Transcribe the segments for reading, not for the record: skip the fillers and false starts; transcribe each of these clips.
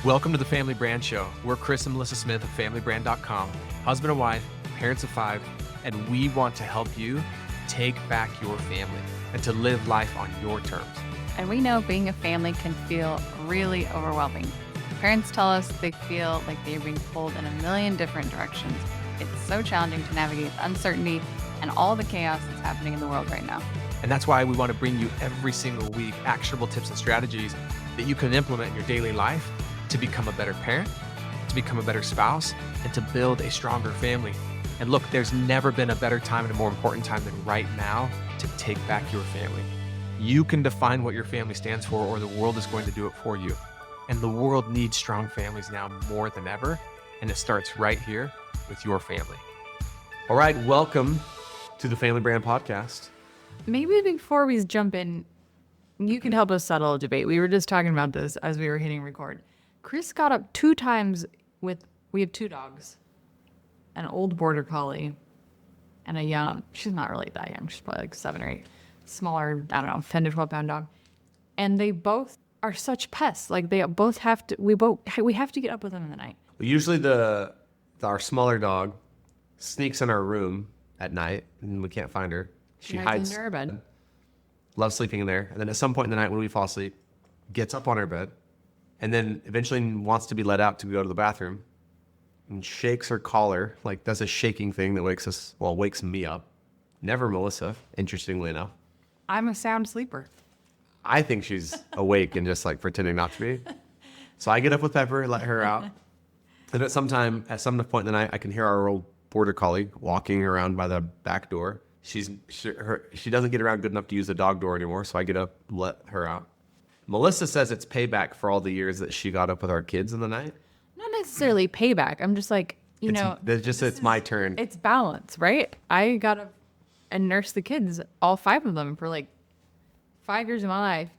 Welcome to the Family Brand Show. We're Chris and Melissa Smith of FamilyBrand.com, husband and wife, parents of 5, and we want to help you take back your family and to live life on your terms. And we know being a family can feel really overwhelming. Parents tell us they feel like they're being pulled in a million different directions. It's so challenging to navigate the uncertainty and all the chaos that's happening in the world right now. And that's why we want to bring you every single week actionable tips and strategies that you can implement in your daily life to become a better parent, to become a better spouse, and to build a stronger family. And look, there's never been a better time and a more important time than right now to take back your family. You can define what your family stands for, or the world is going to do it for you. And the world needs strong families now more than ever. And it starts right here with your family. All right, welcome to the Family Brand Podcast. Maybe before we jump in, you can help us settle a debate. We were just talking about this as we were hitting record. Chris got up 2 times we have 2 dogs, an old border collie and a young, she's not really that young, she's probably like 7 or 8, smaller, I don't know, 10 to 12 pound dog. And they both are such pests. Like they both have to, we have to get up with them in the night. Well, usually our smaller dog sneaks in our room at night and we can't find her. She hides under our bed. Loves sleeping in there. And then at some point in the night when we fall asleep, gets up on our bed and then eventually wants to be let out to go to the bathroom and shakes her collar, like does a shaking thing that wakes me up. Never Melissa, interestingly enough. I'm a sound sleeper. I think she's awake and just like pretending not to be. So I get up with Pepper, let her out. And at some point in the night, I can hear our old border collie walking around by the back door. She doesn't get around good enough to use the dog door anymore, so I get up, let her out. Melissa says it's payback for all the years that she got up with our kids in the night. Not necessarily payback. I'm just like, it's my turn. It's balance, right? I got up and nurse the kids, all 5 of them, for like 5 years of my life,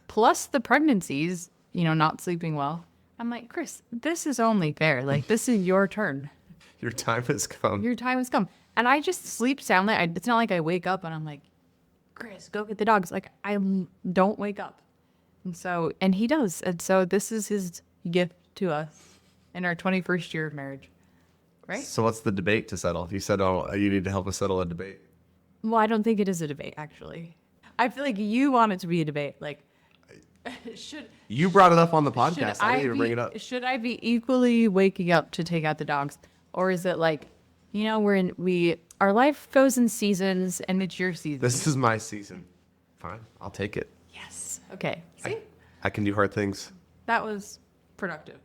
plus the pregnancies, not sleeping well. I'm like, Chris, this is only fair. Like, this is your turn. Your time has come. Your time has come. And I just sleep soundly. It's not like I wake up and I'm like, Chris, go get the dogs. Like, I don't wake up. And he does. And so this is his gift to us in our 21st year of marriage. Right? So what's the debate to settle? You said, you need to help us settle a debate. Well, I don't think it is a debate, actually. I feel like you want it to be a debate. Like, you brought it up on the podcast. I didn't even bring it up. Should I be equally waking up to take out the dogs? Or is it like, our life goes in seasons and it's your season? This is my season. Fine. I'll take it. Yes. Okay. See? I can do hard things. That was productive.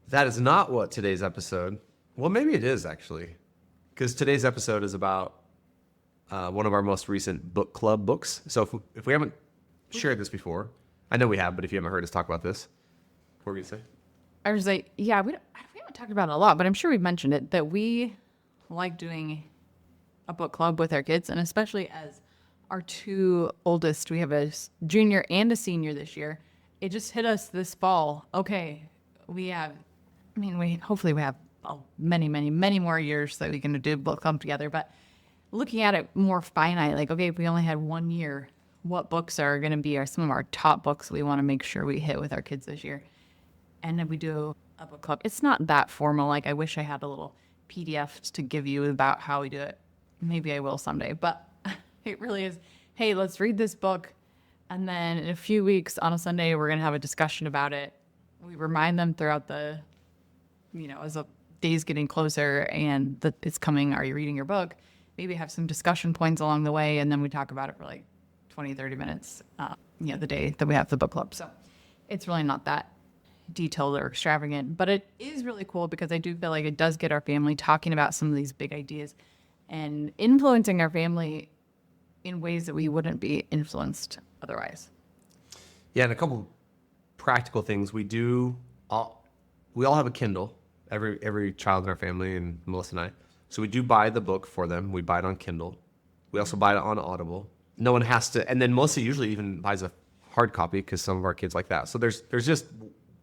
That is not what today's episode. Well, maybe it is actually. Because today's episode is about one of our most recent book club books. So if we haven't shared this before, I know we have, but if you haven't heard us talk about this, what were you going to say? I was like, yeah, we haven't talked about it a lot, but I'm sure we've mentioned it, that we like doing a book club with our kids, and especially as our 2 oldest, we have a junior and a senior this year. It just hit us this fall. Okay, we have many, many, many more years that we can do book club together, but looking at it more finite, like, okay, if we only had 1 year, what books are going to be some of our top books we want to make sure we hit with our kids this year? And then we do a book club. It's not that formal. Like, I wish I had a little PDF to give you about how we do it. Maybe I will someday. But it really is, hey, let's read this book. And then in a few weeks on a Sunday, we're going to have a discussion about it. We remind them throughout as the day's getting closer and that it's coming, are you reading your book? Maybe have some discussion points along the way. And then we talk about it for like 20, 30 minutes, the day that we have the book club. So it's really not that detailed or extravagant, but it is really cool because I do feel like it does get our family talking about some of these big ideas and influencing our family in ways that we wouldn't be influenced otherwise. Yeah, and a couple practical things. We all have a Kindle, every child in our family, and Melissa and I. So we do buy the book for them. We buy it on Kindle. We also buy it on Audible. No one has to, and then Melissa usually even buys a hard copy because some of our kids like that. So there's just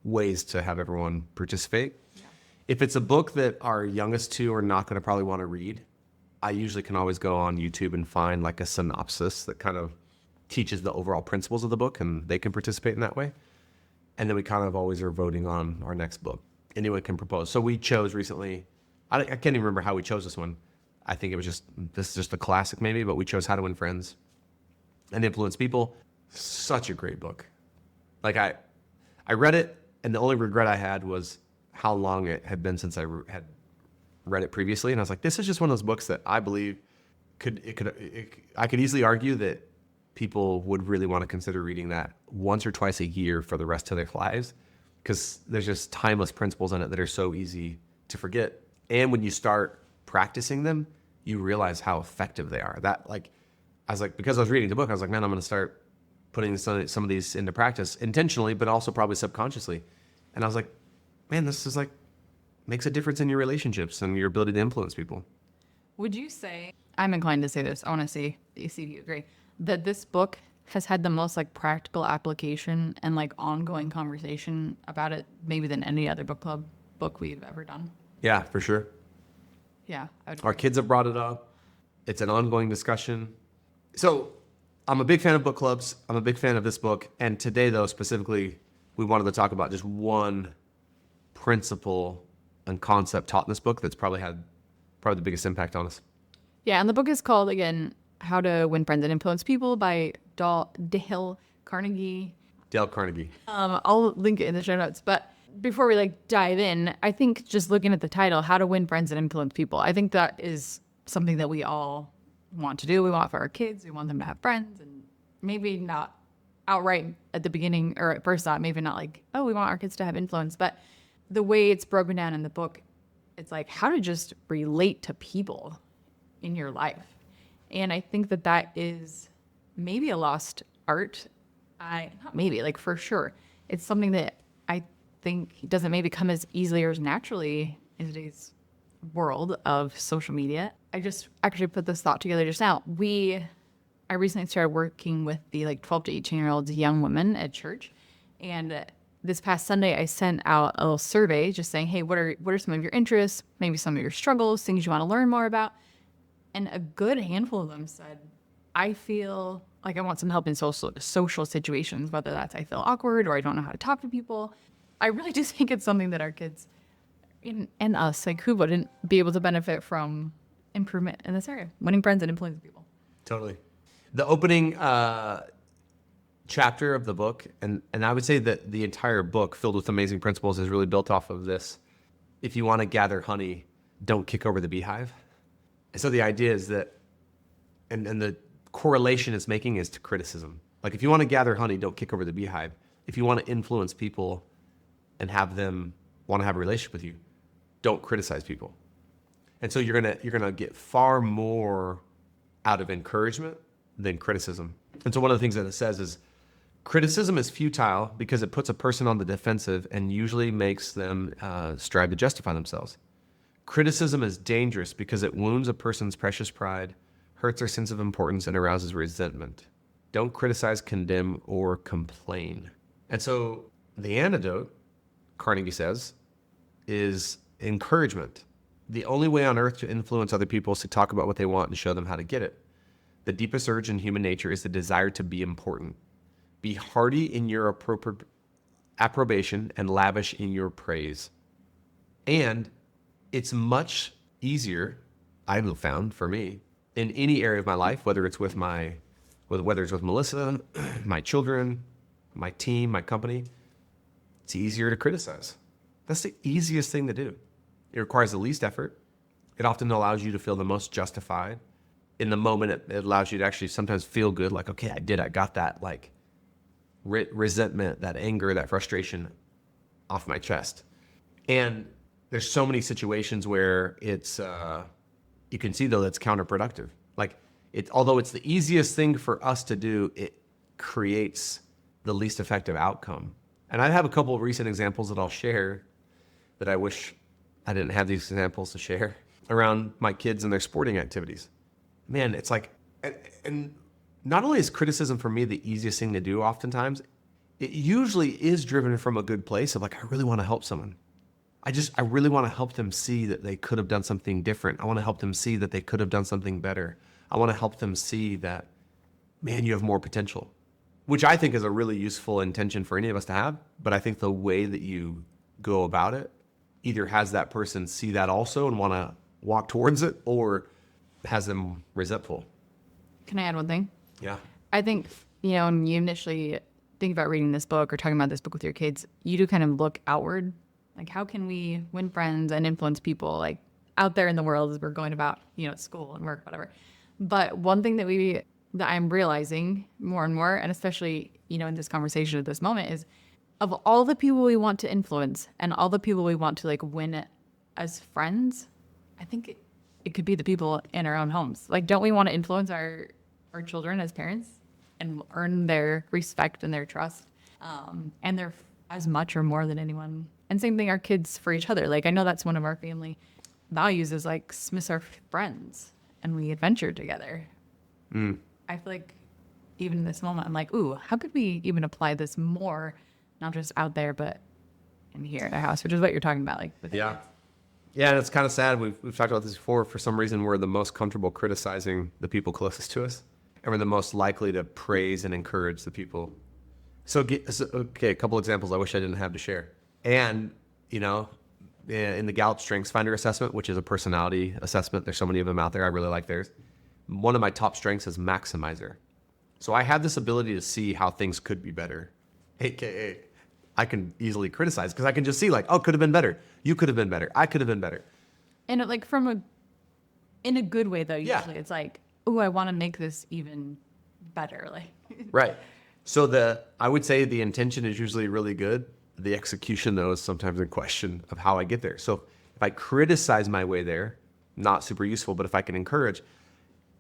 ways to have everyone participate. Yeah. If it's a book that our youngest 2 are not going to probably want to read, I usually can always go on YouTube and find like a synopsis that kind of teaches the overall principles of the book, and they can participate in that way. And then we kind of always are voting on our next book. Anyone can propose. So we chose recently, I can't even remember how we chose this one. I think it was this is just a classic maybe, but we chose How to Win Friends and Influence People. Such a great book. Like I read it, and the only regret I had was how long it had been since I had read it previously. And I was like, this is just one of those books that I believe I could easily argue that people would really want to consider reading that once or twice a year for the rest of their lives, because there's just timeless principles in it that are so easy to forget. And when you start practicing them, you realize how effective they are. Because I was reading the book, I was like, man, I'm going to start putting some of these into practice intentionally, but also probably subconsciously. And I was like, man, this is like, makes a difference in your relationships and your ability to influence people. Would you say, I'm inclined to say this, I want to see if you agree, that this book has had the most like practical application and like ongoing conversation about it maybe than any other book club book we've ever done? Yeah, for sure. Yeah. I would Our agree. kids have brought it up. It's an ongoing discussion. So I'm a big fan of book clubs. I'm a big fan of this book. And today, though, specifically, we wanted to talk about just one principle and concept taught in this book that's probably had the biggest impact on us. Yeah, and the book is called, again, How to Win Friends and Influence People by Dale Carnegie. Dale Carnegie. I'll link it in the show notes. But before we like dive in, I think just looking at the title, How to Win Friends and Influence People, I think that is something that we all want to do. We want for our kids. We want them to have friends, and maybe not outright at the beginning or at first thought, maybe not like, oh, we want our kids to have influence. But the way it's broken down in the book, it's like how to just relate to people in your life. And I think that is maybe a lost art. Not maybe, like for sure. It's something that I think doesn't maybe come as easily or as naturally in today's world of social media. I just actually put this thought together just now. I recently started working with the like 12 to 18-year-old young women at church. And this past Sunday, I sent out a little survey just saying, hey, what are some of your interests, maybe some of your struggles, things you want to learn more about? And a good handful of them said, I feel like I want some help in social situations, whether that's I feel awkward or I don't know how to talk to people. I really just think it's something that our kids and us, like who wouldn't be able to benefit from improvement in this area, winning friends and influencing people. Totally. The opening chapter of the book, and I would say that the entire book filled with amazing principles is really built off of this. If you want to gather honey, don't kick over the beehive. And so the idea is that, and the correlation it's making is to criticism. Like if you want to gather honey, don't kick over the beehive. If you want to influence people and have them want to have a relationship with you, don't criticize people. And so you're gonna get far more out of encouragement than criticism. And so one of the things that it says is criticism is futile because it puts a person on the defensive and usually makes them strive to justify themselves. Criticism is dangerous because it wounds a person's precious pride, hurts their sense of importance, and arouses resentment. Don't criticize, condemn, or complain. And so the antidote, Carnegie says, is encouragement. The only way on earth to influence other people is to talk about what they want and show them how to get it. The deepest urge in human nature is the desire to be important. Be hearty in your approbation and lavish in your praise. And it's much easier, I've found for me, in any area of my life, whether it's with Melissa, my children, my team, my company, it's easier to criticize. That's the easiest thing to do. It requires the least effort. It often allows you to feel the most justified. In the moment, it allows you to actually sometimes feel good, like, okay, I got that, like, resentment, that anger, that frustration off my chest. And there's so many situations where it's, you can see though, that's counterproductive. Like, although it's the easiest thing for us to do, it creates the least effective outcome. And I have a couple of recent examples that I'll share that I wish I didn't have these examples to share around my kids and their sporting activities. Man, it's like, and not only is criticism for me the easiest thing to do oftentimes, it usually is driven from a good place of like, I really want to help someone. I really want to help them see that they could have done something different. I want to help them see that they could have done something better. I want to help them see that, man, you have more potential. which I think is a really useful intention for any of us to have. But I think the way that you go about it either has that person see that also and want to walk towards it, or has them resentful. Can I add one thing? Yeah. I think, when you initially think about reading this book or talking about this book with your kids, you do kind of look outward. Like, how can we win friends and influence people, like, out there in the world as we're going about, school and work, whatever. But one thing that I'm realizing more and more, and especially, in this conversation at this moment, is of all the people we want to influence and all the people we want to, like, win as friends, I think it could be the people in our own homes. Like, don't we want to influence our children as parents and earn their respect and their trust? And they're as much or more than anyone. And same thing, our kids for each other. Like, I know that's one of our family values is, like, Smith's our friends and we adventure together. I feel like even in this moment, I'm like, ooh, how could we even apply this more, not just out there, but in here at our house, which is what you're talking about. Like, with Yeah. Yeah, and it's kind of sad. We've talked about this before. For some reason, we're the most comfortable criticizing the people closest to us, and we're the most likely to praise and encourage the people. Okay, a couple examples I wish I didn't have to share. And, in the Gallup Strengths Finder assessment, which is a personality assessment, there's so many of them out there. I really like theirs. One of my top strengths is maximizer. So I have this ability to see how things could be better, AKA I can easily criticize because I can just see, like, oh, could have been better. You could have been better. I could have been better. And like in a good way though, usually it's like, oh, I want to make this even better. Like, right. So I would say the intention is usually really good. The execution though is sometimes in question of how I get there. So if I criticize my way there, not super useful, but if I can encourage.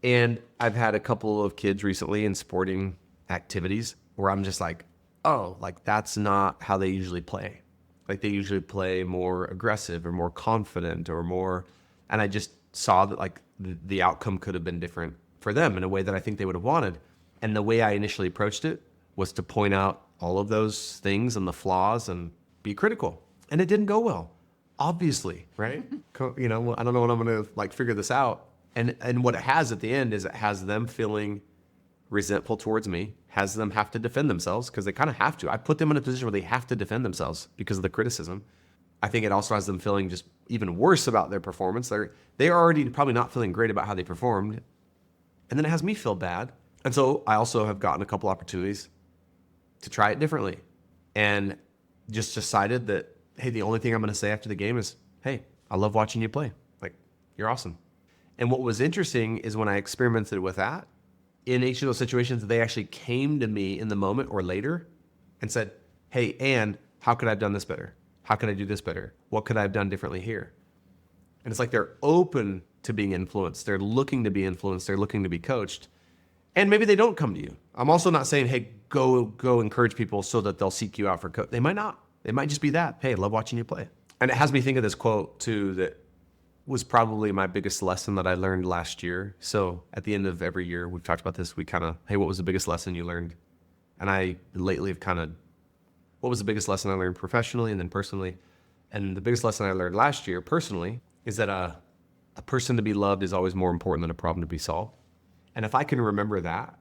And I've had a couple of kids recently in sporting activities where I'm just like, oh, like that's not how they usually play. Like they usually play more aggressive or more confident or more, and I just saw that like the outcome could have been different for them in a way that I think they would have wanted. And the way I initially approached it was to point out all of those things and the flaws and be critical. And it didn't go well, obviously, right? I don't know when I'm going to like figure this out. And what it has at the end is it has them feeling resentful towards me, has them have to defend themselves because they kind of have to. I put them in a position where they have to defend themselves because of the criticism. I think it also has them feeling just even worse about their performance. They're already probably not feeling great about how they performed. And then it has me feel bad. And so I also have gotten a couple opportunities to try it differently and just decided that, hey, the only thing I'm going to say after the game is, hey, I love watching you play. Like, you're awesome. And what was interesting is when I experimented with that, in each of those situations, they actually came to me in the moment or later and said, hey, Ann, how could I have done this better? How could I do this better? What could I have done differently here? And it's like they're open to being influenced. They're looking to be influenced. They're looking to be coached. And maybe they don't come to you. I'm also not saying, hey, go encourage people so that they'll seek you out for coach. They might not. It might just be that, hey, I love watching you play. And it has me think of this quote, too, that was probably my biggest lesson that I learned last year. So at the end of every year, we've talked about this. We kind of, hey, what was the biggest lesson you learned? And I lately have kind of, what was the biggest lesson I learned professionally and then personally? And the biggest lesson I learned last year personally is that a person to be loved is always more important than a problem to be solved. And if I can remember that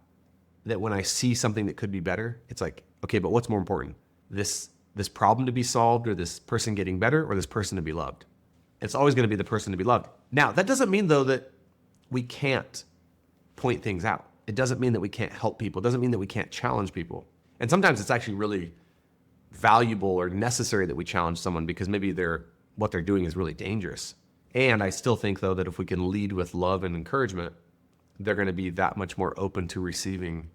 when I see something that could be better, it's like, okay, but what's more important? This problem to be solved, or this person getting better, or this person to be loved? It's always going to be the person to be loved. Now, that doesn't mean, though, that we can't point things out. It doesn't mean that we can't help people. It doesn't mean that we can't challenge people. And sometimes it's actually really valuable or necessary that we challenge someone because maybe what they're doing is really dangerous. And I still think, though, that if we can lead with love and encouragement, they're going to be that much more open to receiving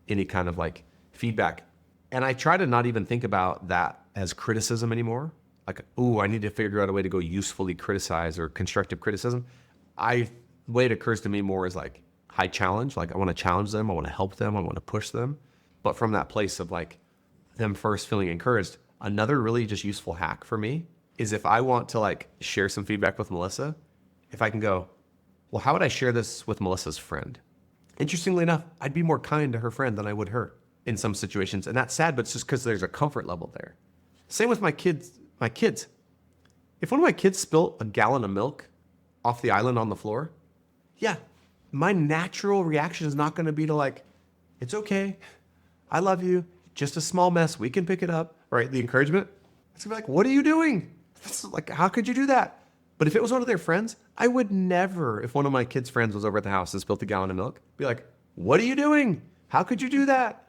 any kind of like feedback. And I try to not even think about that as criticism anymore. Like, ooh, I need to figure out a way to go usefully criticize or constructive criticism. The way it occurs to me more is like high challenge. Like I want to challenge them. I want to help them. I want to push them. But from that place of like them first feeling encouraged. Another really just useful hack for me is if I want to like share some feedback with Melissa, if I can go, well, how would I share this with Melissa's friend? Interestingly enough, I'd be more kind to her friend than I would her in some situations. And that's sad, but it's just because there's a comfort level there. Same with my kids. If one of my kids spilt a gallon of milk off the island on the floor, yeah, my natural reaction is not going to be to like, it's okay. I love you. Just a small mess. We can pick it up. Right? The encouragement. It's gonna be like, what are you doing? This is like, how could you do that? But if it was one of their friends, I would never, if one of my kids' friends was over at the house and spilled a gallon of milk, be like, what are you doing? How could you do that?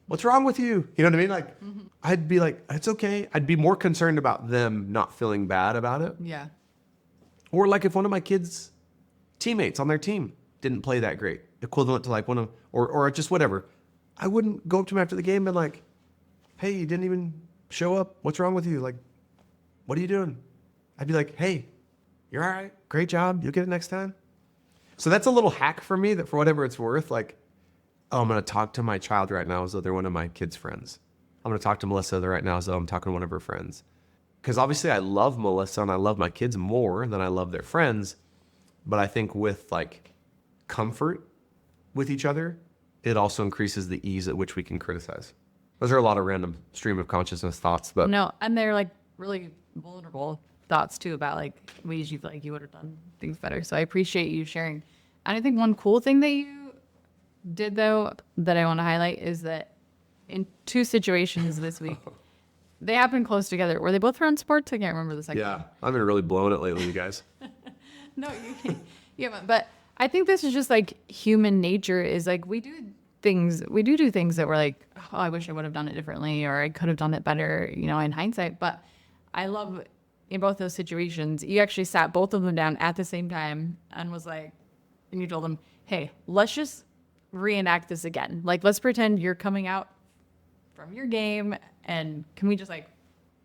What's wrong with you? You know what I mean? Like, I'd be like, it's okay. I'd be more concerned about them not feeling bad about it. Yeah. Or like if one of my kids' teammates on their team didn't play that great, equivalent to like one of, or just whatever, I wouldn't go up to him after the game and like, hey, you didn't even show up. What's wrong with you? Like, what are you doing? I'd be like, hey, you're all right. Great job. You'll get it next time. So that's a little hack for me that for whatever it's worth, like, oh, I'm going to talk to my child right now as though they're one of my kids' friends. I'm going to talk to Melissa right now as though I'm talking to one of her friends. Because obviously I love Melissa and I love my kids more than I love their friends. But I think with like comfort with each other, it also increases the ease at which we can criticize. Those are a lot of random stream of consciousness thoughts, but No, and they're like really vulnerable thoughts too about like ways you feel like you would have done things better. So I appreciate you sharing. And I think one cool thing that you did though that I want to highlight is that in 2 situations this week, they happened close together. Were they both around sports? I can't remember the second. yeah, I've been really blowing it lately, you guys. No, you haven't. But I think this is just like human nature is like we do things that we're like, oh, I wish I would have done it differently or I could have done it better, you know, in hindsight. But I love in both those situations, you actually sat both of them down at the same time and was like, and you told them, hey, let's just reenact this again. Like, let's pretend you're coming out from your game and can we just like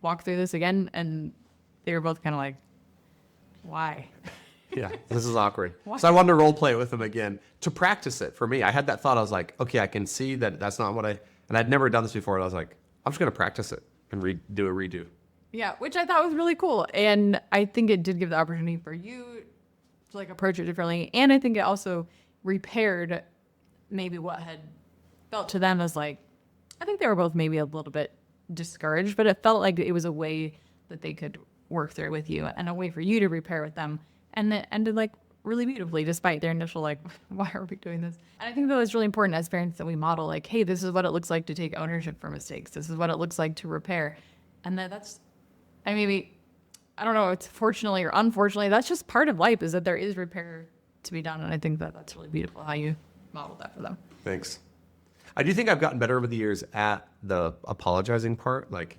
walk through this again? And they were both kind of like, why? Yeah, this is awkward. What? So I wanted to role play with them again to practice it for me. I had that thought. I was like, okay, I can see that that's not what and I'd never done this before. And I was like, I'm just going to practice it and do a redo. Yeah, which I thought was really cool. And I think it did give the opportunity for you to like approach it differently. And I think it also repaired maybe what had felt to them as like, I think they were both maybe a little bit discouraged, but it felt like it was a way that they could work through it with you and a way for you to repair with them. And it ended like really beautifully despite their initial like, why are we doing this? And I think that it's really important as parents that we model like, hey, this is what it looks like to take ownership for mistakes. This is what it looks like to repair. And that's, I maybe, I don't know, it's fortunately or unfortunately, that's just part of life is that there is repair to be done. And I think that that's really beautiful how you modeled that for them. Thanks. I do think I've gotten better over the years at the apologizing part. Like,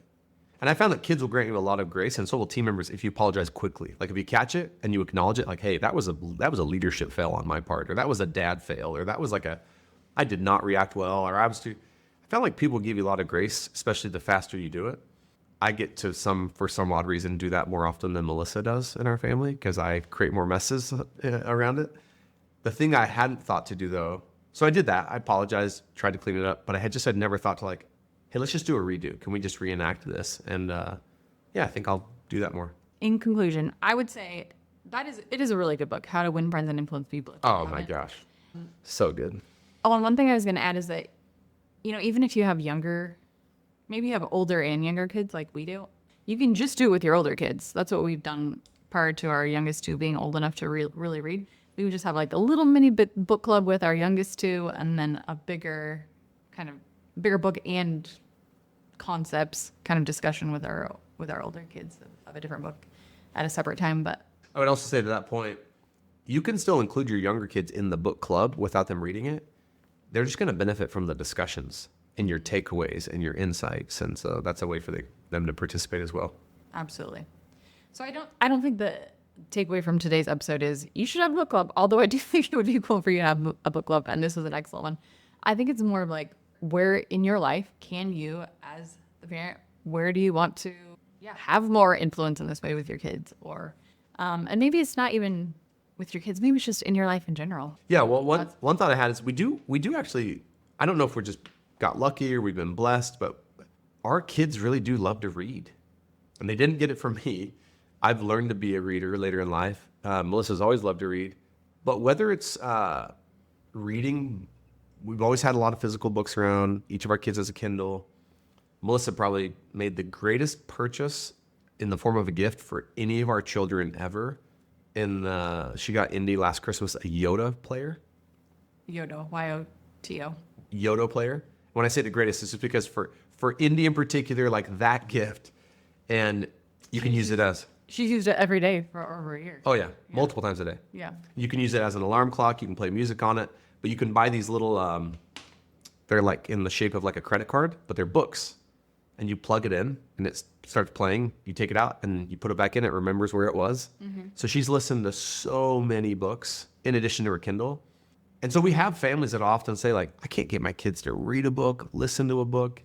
and I found that kids will grant you a lot of grace, and so will team members if you apologize quickly. Like if you catch it and you acknowledge it, like, hey, that was a leadership fail on my part, or that was a dad fail, or that was like I did not react well, or I found like people give you a lot of grace, especially the faster you do it. I get to for some odd reason, do that more often than Melissa does in our family because I create more messes around it. The thing I hadn't thought to do though, so I did that. I apologized, tried to clean it up, but I'd never thought to like, hey, let's just do a redo. Can we just reenact this? And yeah, I think I'll do that more. In conclusion, I would say it is a really good book, How to Win Friends and Influence People. Oh my gosh. So good. Oh, and one thing I was going to add is that, you know, even if you have maybe you have older and younger kids like we do, you can just do it with your older kids. That's what we've done prior to our youngest 2 being old enough to really read. We would just have like a little mini book club with our youngest 2 and then a bigger book and concepts kind of discussion with our older kids of a different book at a separate time. But I would also say to that point, you can still include your younger kids in the book club without them reading it. They're just going to benefit from the discussions and your takeaways and your insights. And so that's a way for them to participate as well. absolutely. So I don't think the takeaway from today's episode is you should have a book club, although I do think it would be cool for you to have a book club, and this was an excellent one. I think it's more of like, where in your life can you, as the parent, where do you want to have more influence in this way with your kids? Or, and maybe it's not even with your kids, maybe it's just in your life in general. Yeah, well, one thought I had is we do actually, I don't know if we just got lucky or we've been blessed, but our kids really do love to read. And they didn't get it from me. I've learned to be a reader later in life. Melissa's always loved to read. But whether it's reading, we've always had a lot of physical books around. Each of our kids has a Kindle. Melissa probably made the greatest purchase in the form of a gift for any of our children ever. She got Indy last Christmas a Yoda player. Yodo, Y-O-T-O. Yoda player. When I say the greatest, it's just because for Indy in particular, like that gift, and you can use it as, She's used it every day for over a year. oh yeah, multiple times a day. Yeah. You can use it as an alarm clock. You can play music on it, but you can buy these little, they're like in the shape of like a credit card, but they're books. And you plug it in and it starts playing. You take it out and you put it back in. It remembers where it was. So she's listened to so many books in addition to her Kindle. And so we have families that often say like, I can't get my kids to read a book, listen to a book.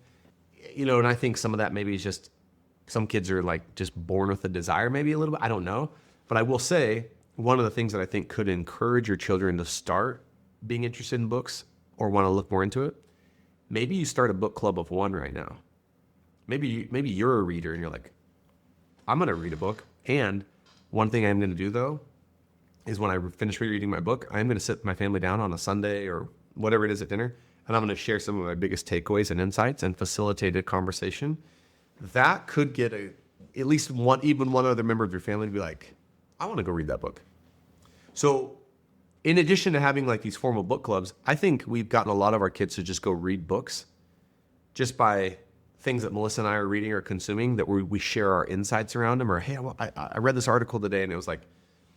You know, and I think some of that maybe is just, some kids are like just born with a desire maybe a little bit. I don't know. But I will say one of the things that I think could encourage your children to start being interested in books or want to look more into it, maybe you start a book club of one right now. Maybe you're a reader and you're like, I'm going to read a book. And one thing I'm going to do though, is when I finish reading my book, I'm going to sit my family down on a Sunday or whatever it is at dinner, and I'm going to share some of my biggest takeaways and insights and facilitate a conversation. That could get at least even one other member of your family to be like, I want to go read that book. So in addition to having like these formal book clubs, I think we've gotten a lot of our kids to just go read books just by things that Melissa and I are reading or consuming, that we share our insights around them, or, hey, I read this article today and it was like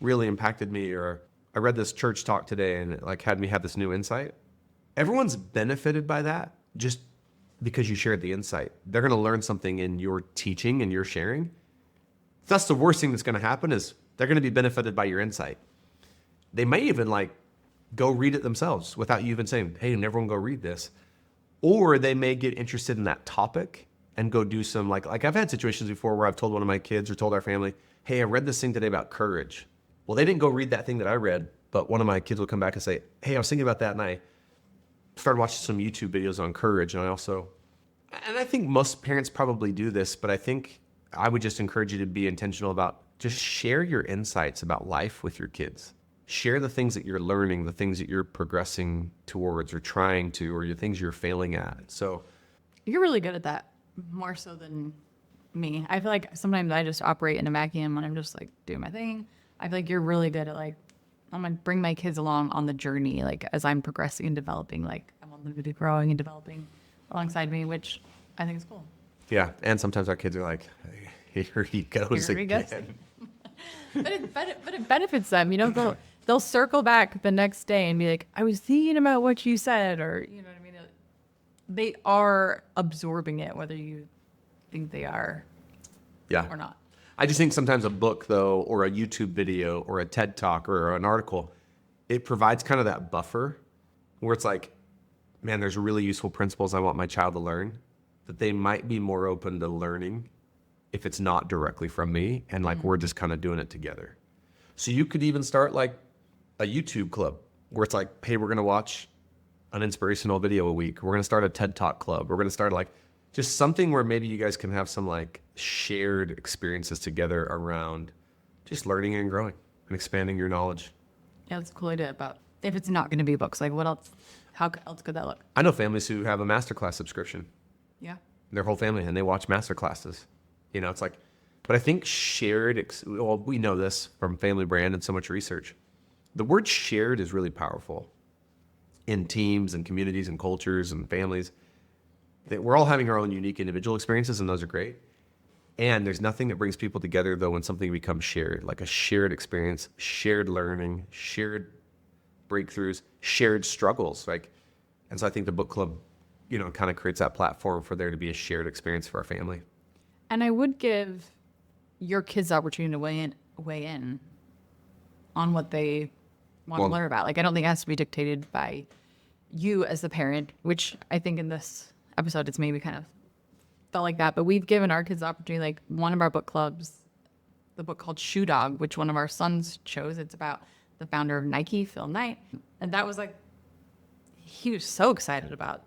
really impacted me, or I read this church talk today and it like had me have this new insight. Everyone's benefited by that just because you shared the insight. They're going to learn something in your teaching and your sharing. That's the worst thing that's going to happen, is they're going to be benefited by your insight. They may even like go read it themselves without you even saying, hey, everyone go read this. Or they may get interested in that topic and go do some, like I've had situations before where I've told one of my kids or told our family, hey, I read this thing today about courage. Well, they didn't go read that thing that I read, but one of my kids will come back and say, hey, I was thinking about that and I started watching some YouTube videos on courage. And I think most parents probably do this, but I think I would just encourage you to be intentional about just share your insights about life with your kids. Share the things that you're learning, the things that you're progressing towards or trying to, or the things you're failing at. So You're really good at that, more so than me. I feel like sometimes I just operate in a vacuum and I'm just like doing my thing. I feel like you're really good at like, I'm gonna bring my kids along on the journey, like as I'm progressing and developing, like I want them to be growing and developing alongside me, which I think is cool. yeah, and sometimes our kids are like, hey, here he goes Here he again. goes. But it benefits them, you know. They'll circle back the next day and be like, I was thinking about what you said, or you know what I mean. They are absorbing it, whether you think they are Yeah. or not. I just think sometimes a book, though, or a YouTube video, or a TED Talk, or an article, it provides kind of that buffer where it's like, man, there's really useful principles I want my child to learn, that they might be more open to learning if it's not directly from me, and like we're just kind of doing it together. So you could even start like a YouTube club where it's like, hey, we're going to watch an inspirational video a week. We're going to start a TED Talk club. We're going to start like just something where maybe you guys can have some like shared experiences together around just learning and growing and expanding your knowledge. Yeah, that's a cool idea. About if it's not going to be books, like what else? How else could that look? I know families who have a masterclass subscription, Yeah. their whole family, and they watch masterclasses. You know, it's like, but I think well, we know this from Family Brand and so much research. The word shared is really powerful in teams and communities and cultures and families. That we're all having our own unique individual experiences, and those are great. And there's nothing that brings people together, though, when something becomes shared, like a shared experience, shared learning, shared breakthroughs, shared struggles. Like, and so I think the book club, you know, kind of creates that platform for there to be a shared experience for our family. And I would give your kids the opportunity to weigh in on what they want to learn about. Like, I don't think it has to be dictated by you as the parent, which I think in this episode it's maybe kind of felt like that. But we've given our kids the opportunity, like one of our book clubs, the book called Shoe Dog, which one of our sons chose. It's about the founder of Nike, Phil Knight. And that was like, he was so excited about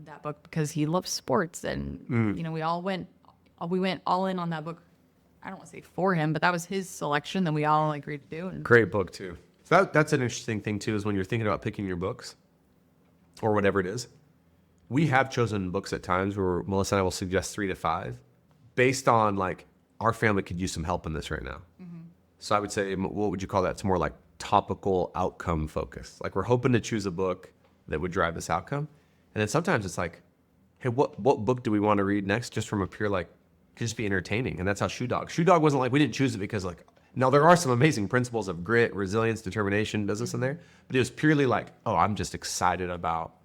that book because he loves sports. And, you know, we went all in on that book. I don't want to say for him, but that was his selection that we all agreed to do. And Great book, too. So that's an interesting thing, too, is when you're thinking about picking your books or whatever it is. We have chosen books at times where Melissa and I will suggest 3 to 5 based on, like, our family could use some help in this right now. Mm-hmm. So I would say, what would you call that? It's more like topical outcome focus. Like, we're hoping to choose a book that would drive this outcome. And then sometimes it's like, hey, what book do we want to read next? Just from a pure, like, could just be entertaining. And that's how Shoe Dog. Shoe Dog wasn't like, we didn't choose it because, like, now there are some amazing principles of grit, resilience, determination, business in there. But it was purely like, oh, I'm just excited about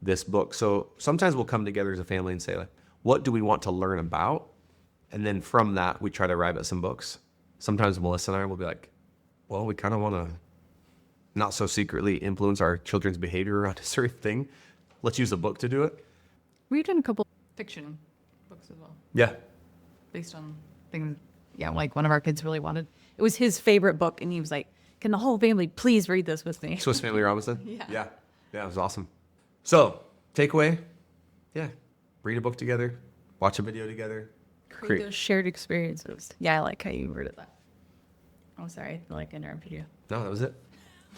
this book. So sometimes we'll come together as a family and say, like, what do we want to learn about? And then from that, we try to arrive at some books. Sometimes Melissa and I will be like, well, we kind of want to not so secretly influence our children's behavior around a certain thing. Let's use a book to do it. We've done a couple fiction books as well, Yeah. based on things. Yeah, like one of our kids really wanted. It was his favorite book, and he was like, "Can the whole family please read this with me?" Swiss Family Robinson? Yeah. Yeah, it was awesome. So, takeaway, yeah, read a book together, watch a video together. Create those shared experiences. Yeah, I like how you worded that. Oh, sorry, I feel like I interrupted you. No, that was it.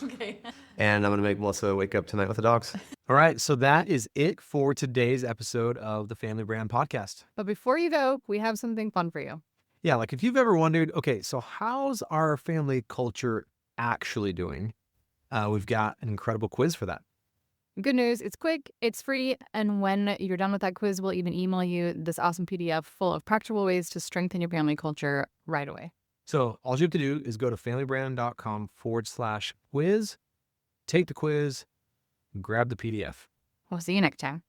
Okay. And I'm going to make Melissa wake up tonight with the dogs. All right, so that is it for today's episode of the Family Brand Podcast. But before you go, we have something fun for you. Yeah, like if you've ever wondered, okay, so how's our family culture actually doing? We've got an incredible quiz for that. Good news, it's quick, it's free, and when you're done with that quiz, we'll even email you this awesome PDF full of practical ways to strengthen your family culture right away. So all you have to do is go to familybrand.com/quiz, take the quiz, grab the PDF. We'll see you next time.